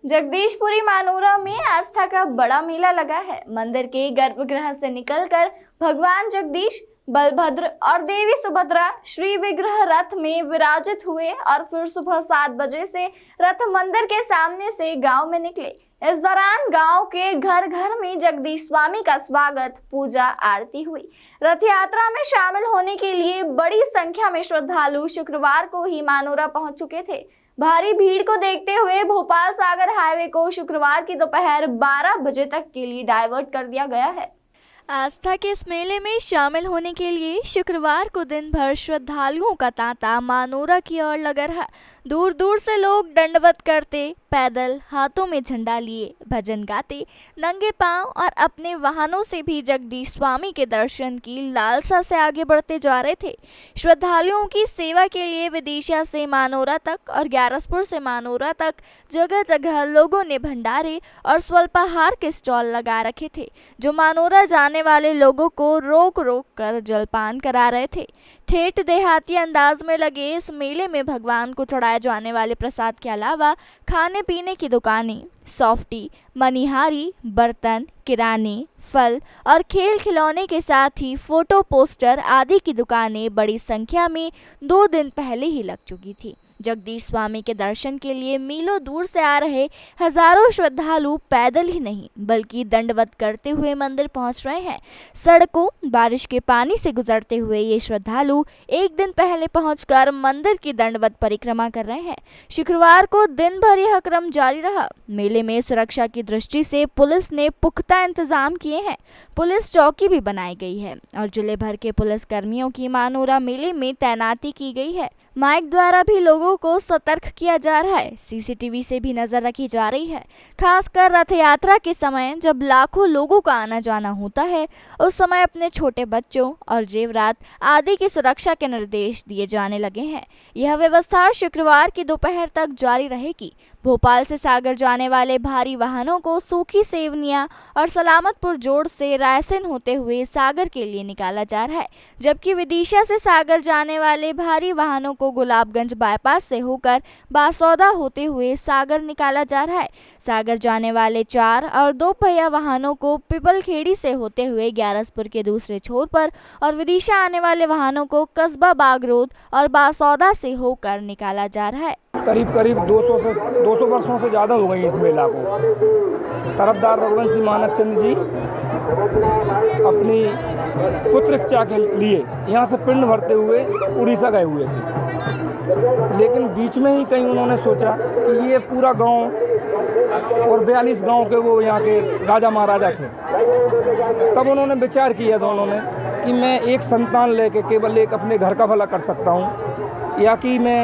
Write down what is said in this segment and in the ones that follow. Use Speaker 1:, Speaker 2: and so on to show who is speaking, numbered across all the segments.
Speaker 1: जगदीशपुरी मानोरा में आस्था का बड़ा मेला लगा है। मंदिर के गर्भगृह से निकलकर भगवान जगदीश, बलभद्र और देवी सुभद्रा श्री विग्रह रथ में विराजित हुए और फिर सुबह 7 बजे से रथ मंदिर के सामने से गांव में निकले। इस दौरान गांव के घर घर में जगदीश स्वामी का स्वागत, पूजा, आरती हुई। रथ यात्रा में शामिल होने के लिए बड़ी संख्या में श्रद्धालु शुक्रवार को ही मानोरा पहुंच चुके थे। भारी भीड़ को देखते हुए भोपाल सागर हाईवे को शुक्रवार की दोपहर 12 बजे तक के लिए डाइवर्ट कर दिया गया है। आस्था के इस मेले में शामिल होने के लिए शुक्रवार को दिन भर श्रद्धालुओं का तांता मानोरा की ओर लगा रहा। दूर दूर से लोग दंडवत करते, पैदल, हाथों में झंडा लिए, भजन गाते, नंगे पांव और अपने वाहनों से भी जगदीश स्वामी के दर्शन की लालसा से आगे बढ़ते जा रहे थे। श्रद्धालुओं की सेवा के लिए विदिशा से मानोरा तक और ग्यारसपुर से मानोरा तक जगह जगह लोगों ने भंडारे और स्वल्पाहार के स्टॉल लगा रखे थे, जो मानोरा जाने वाले लोगों को रोक रोक कर जलपान करा रहे थे। ठेठ देहाती अंदाज में लगे इस मेले में भगवान को चढ़ाए जाने वाले प्रसाद के अलावा खाने पीने की दुकानें, सॉफ्टी, मनिहारी, बर्तन, किराने, फल और खेल खिलौने के साथ ही फोटो पोस्टर आदि की दुकानें बड़ी संख्या में 2 दिन पहले ही लग चुकी थी। जगदीश स्वामी के दर्शन के लिए मीलों दूर से आ रहे हजारों श्रद्धालु पैदल ही नहीं बल्कि दंडवत करते हुए मंदिर पहुंच रहे हैं। सड़कों, बारिश के पानी से गुजरते हुए ये श्रद्धालु एक दिन पहले पहुंचकर मंदिर की दंडवत परिक्रमा कर रहे हैं। शुक्रवार को दिन भर यह क्रम जारी रहा। मेले में सुरक्षा की दृष्टि से पुलिस ने पुख्ता इंतजाम किए हैं। पुलिस चौकी भी बनाई गई है और जिले भर के पुलिस कर्मियों की मानोरा मेले में तैनाती की गई है। माइक द्वारा भी लोगों को सतर्क किया जा रहा है। सीसीटीवी से भी नजर रखी जा रही है। खासकर रथ यात्रा के समय जब लाखों लोगों का आना जाना होता है, उस समय अपने छोटे बच्चों और जेवरात आदि की सुरक्षा के निर्देश दिए जाने लगे हैं। यह व्यवस्था शुक्रवार की दोपहर तक जारी रहेगी। भोपाल से सागर जाने वाले भारी वाहनों को सूखी सेवनिया और सलामतपुर जोड़ से रायसेन होते हुए सागर के लिए निकाला जा रहा है, जबकि विदिशा से सागर जाने वाले भारी वाहनों को गुलाबगंज बाईपास से होकर बासौदा होते हुए सागर निकाला जा रहा है। सागर जाने वाले 4 और 2 पहिया वाहनों को पिपलखेड़ी से होते हुए ग्यारसपुर के दूसरे छोर पर और विदिशा आने वाले वाहनों को कस्बा बागरोड और बासौदा से होकर निकाला जा रहा है।
Speaker 2: करीब 200 वर्षों से ज़्यादा हो गई इस मेला को। तरफदार रघुवंश सिंह मानकचंद जी अपनी पुत्र इच्छा के लिए यहाँ से पिंड भरते हुए उड़ीसा गए हुए थे, लेकिन बीच में ही कहीं उन्होंने सोचा कि ये पूरा गांव और 42 गांव के वो यहाँ के राजा महाराजा थे। तब उन्होंने विचार किया दोनों ने कि मैं एक संतान लेके केवल एक अपने घर का भला कर सकता हूँ या कि मैं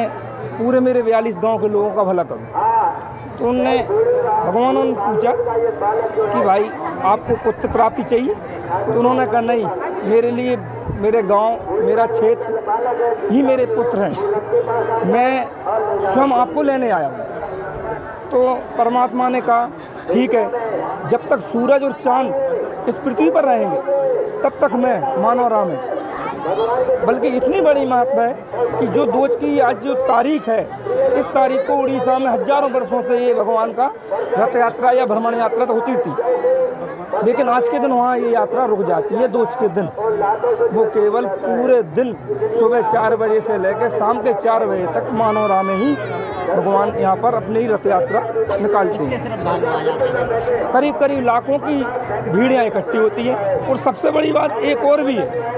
Speaker 2: पूरे मेरे 42 गांव के लोगों का भला करूं। तो उनने भगवान ने पूछा कि भाई आपको पुत्र प्राप्ति चाहिए? तो उन्होंने कहा नहीं, मेरे लिए मेरे गांव, मेरा क्षेत्र ही मेरे पुत्र हैं, मैं स्वयं आपको लेने आया हूं। तो परमात्मा ने कहा ठीक है, जब तक सूरज और चांद इस पृथ्वी पर रहेंगे तब तक मैं मानोरा में। बल्कि इतनी बड़ी महत्व है कि जो दोज की आज जो तारीख है, इस तारीख को उड़ीसा में हजारों वर्षों से ये भगवान का रथ यात्रा या भ्रमण यात्रा तो होती थी, लेकिन आज के दिन वहाँ ये यात्रा रुक जाती है। दोज के दिन वो केवल पूरे दिन सुबह 4 बजे से लेकर शाम के 4 बजे तक मानोरा में ही भगवान यहाँ पर अपनी रथ यात्रा निकालते हैं। करीब लाखों की भीड़ यहाँ इकट्ठी होती है। और सबसे बड़ी बात एक और भी है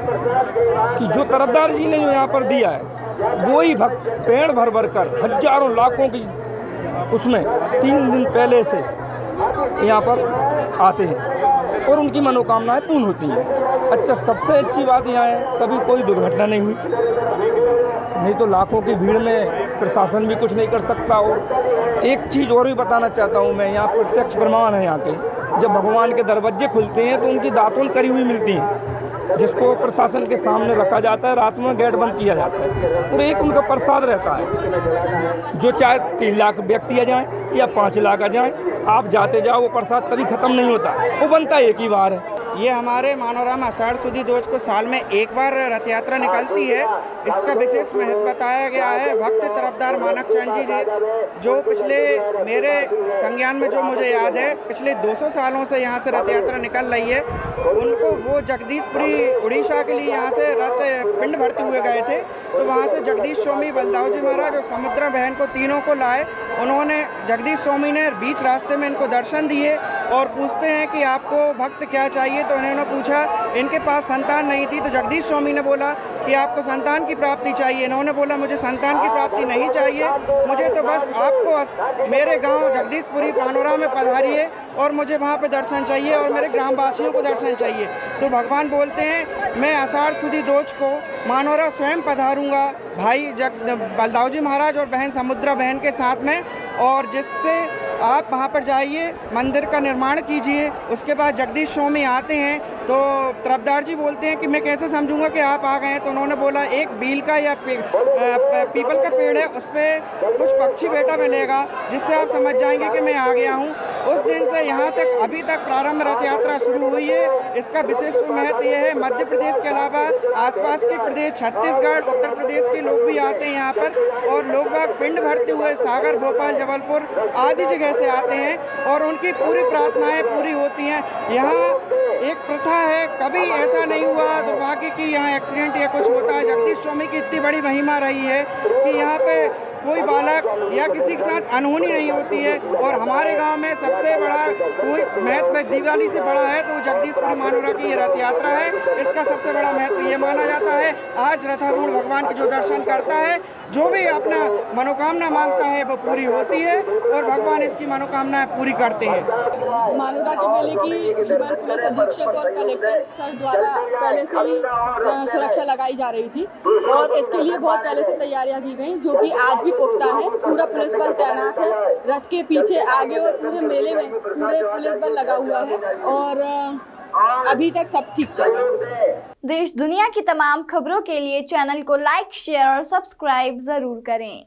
Speaker 2: कि जो तरफदार जी ने जो यहाँ पर दिया है, वो ही भक्त पेड़ भर भर कर हजारों लाखों की उसमें 3 दिन पहले से यहाँ पर आते हैं और उनकी मनोकामनाएं पूर्ण होती हैं। अच्छा, सबसे अच्छी बात यहाँ है कभी कोई दुर्घटना नहीं हुई, नहीं तो लाखों की भीड़ में प्रशासन भी कुछ नहीं कर सकता। और एक चीज़ और भी बताना चाहता हूँ मैं, यहाँ प्रत्यक्ष प्रमाण है यहाँ के, जब भगवान के दरवाजे खुलते हैं तो उनकी दातुन करी हुई मिलती हैं, जिसको प्रशासन के सामने रखा जाता है, रात में गेट बंद किया जाता है और एक उनका प्रसाद रहता है। जो चाहे 3 लाख व्यक्ति आ जाएँ या 5 लाख आ जाएँ, आप जाते जाओ, वो प्रसाद कभी ख़त्म नहीं होता, वो बनता एक ही बार है।
Speaker 3: ये हमारे मानोरम आषाढ़ सुदी दोज को साल में एक बार रथ यात्रा निकलती है। इसका विशेष महत्व बताया गया है। भक्त तरफदार मानक चंद जी जो पिछले मेरे संज्ञान में जो मुझे याद है पिछले 200 सालों से यहाँ से रथ यात्रा निकल रही है। उनको वो जगदीशपुरी उड़ीसा के लिए यहाँ से रथ पिंड भरते हुए गए थे, तो वहाँ से जगदीश स्वामी बलदाऊ जी महाराज और समुद्रा बहन को तीनों को लाए। उन्होंने जगदीश स्वामी ने बीच रास्ते में इनको दर्शन दिए और पूछते हैं कि आपको भक्त क्या चाहिए, तो उन्होंने पूछा, इनके पास संतान नहीं थी, तो जगदीश स्वामी ने बोला कि आपको संतान की प्राप्ति चाहिए। इन्होंने बोला मुझे संतान की प्राप्ति नहीं चाहिए, मुझे तो बस आपको मेरे गांव जगदीशपुरी पानोरा में पधारिए और मुझे वहां पे दर्शन चाहिए और मेरे ग्रामवासियों को दर्शन चाहिए। तो भगवान बोलते हैं मैं आषाढ़ सुदी दोज को मानोरा स्वयं पधारूंगा भाई बलदाऊ जी महाराज और बहन समुद्रा बहन के साथ में, और जिससे आप वहाँ पर जाइए, मंदिर का निर्माण कीजिए। उसके बाद जगदीश स्वामी आते हैं तो तरफदार जी बोलते हैं कि मैं कैसे समझूंगा कि आप आ गए हैं, तो उन्होंने बोला एक बील का या पीपल का पेड़ है, उस पर कुछ पक्षी बेटा मिलेगा जिससे आप समझ जाएंगे कि मैं आ गया हूँ। उस दिन से यहाँ तक अभी तक प्रारंभ रथ यात्रा शुरू हुई है। इसका विशेष महत्व यह है, मध्य प्रदेश के अलावा आसपास के प्रदेश छत्तीसगढ़ उत्तर प्रदेश के लोग भी आते हैं यहाँ पर, और लोग बाग पिंड भरते हुए सागर भोपाल जबलपुर आदि जगह से आते हैं और उनकी पूरी प्रार्थनाएं पूरी होती हैं। यहाँ एक प्रथा है, कभी ऐसा नहीं हुआ दुर्भाग्य कि यहाँ एक्सीडेंट या कुछ होता है। जगदीश स्वामी की इतनी बड़ी महिमा रही है कि यहाँ पे कोई बालक या किसी के साथ अनहोनी नहीं होती है। और हमारे गांव में सबसे बड़ा कोई महत्व दिवाली से बड़ा है तो जगदीशपुरी मानोरा की ये रथ यात्रा है। इसका सबसे बड़ा महत्व ये माना जाता है, आज रथारूढ़ भगवान के जो दर्शन करता है, जो भी अपना मनोकामना मांगता है वो पूरी होती है और भगवान इसकी मनोकामनाएं पूरी करते हैं।
Speaker 4: मानोरा के मेले की श्रीमान पुलिस अधीक्षक और कलेक्टर सर द्वारा पहले से ही सुरक्षा लगाई जा रही थी और इसके लिए बहुत पहले से तैयारियां की गई, जो कि आज भी पुख्ता है। पूरा पुलिस बल तैनात है, रथ के पीछे आगे और पूरे मेले में पूरे पुलिस बल लगा हुआ है और अभी तक सब ठीक चल रहा है।
Speaker 1: देश दुनिया की तमाम खबरों के लिए चैनल को लाइक, शेयर और सब्सक्राइब जरूर करें।